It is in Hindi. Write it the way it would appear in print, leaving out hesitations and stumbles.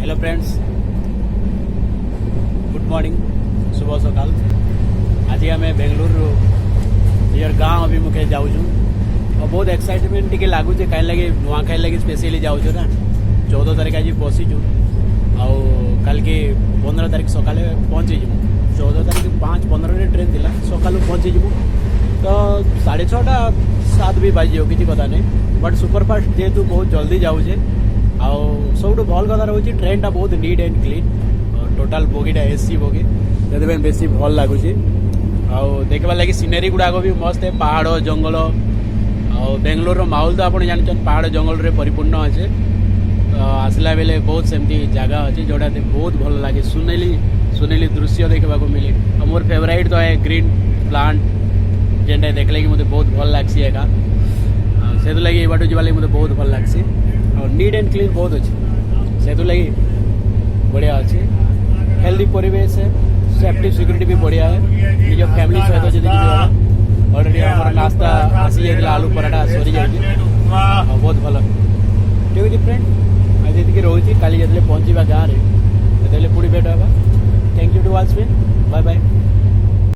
हेलो फ्रेंड्स, गुड मॉर्निंग, शुभ सकाल। आज आम बेंगलुरु निजर गाँव अभिमुखे जाऊँ और बहुत एक्साइटमेंट टी लगुच कहीं लगे नुआखाई लगे स्पेशली जाऊँ ना। 14 तारीख आज बसीचु आल के 15 तारीख सका पहुँची 14 तारीख 5:15 ट्रेन थी सका पहुँची तो 6:30 7 भी बाजी किसी कथा नहीं, बट सुपरफास्ट जेहेतु बहुत जल्दी जाऊे सब भल कथा रोचे ट्रेन टा बहुत नीट एंड क्लीन, टोटाल बोगीटा एसी बोगी से बेस भल लगुच। देखा लगे सीनेरी गुड़ाक भी मस्त है, पहाड़ जंगल बेंगलोर माहौल तो आप जानते पहाड़ जंगल रे परिपूर्ण अच्छे। आसला बेले बहुत सेमती जगह अच्छे जोटा बहुत भल लगे, सुनेली दृश्य देखा मिले। और मोर फेवरेट तो है ग्रीन प्लांट जेनटा देख लगे मतलब बहुत भल लगसी एका से लगे ये बाटू जावा मतलब बहुत भल लगसी और नीट एंड क्लीन बहुत अच्छे से लगे बढ़िया अच्छे। हेल्दी परिवेश है, सेफ्टी सिक्योरिटी भी बढ़िया है। निज फैमिली सहित जी अलरेडी नास्ता आसी जाता आलू पराठा सरी जाए बहुत भल ठीक अच्छे। फ्रेंड आज ये रोचे काली जो पहुँचा गाँव में पुणी भेट हाँ। Thank you to watch me, bye bye.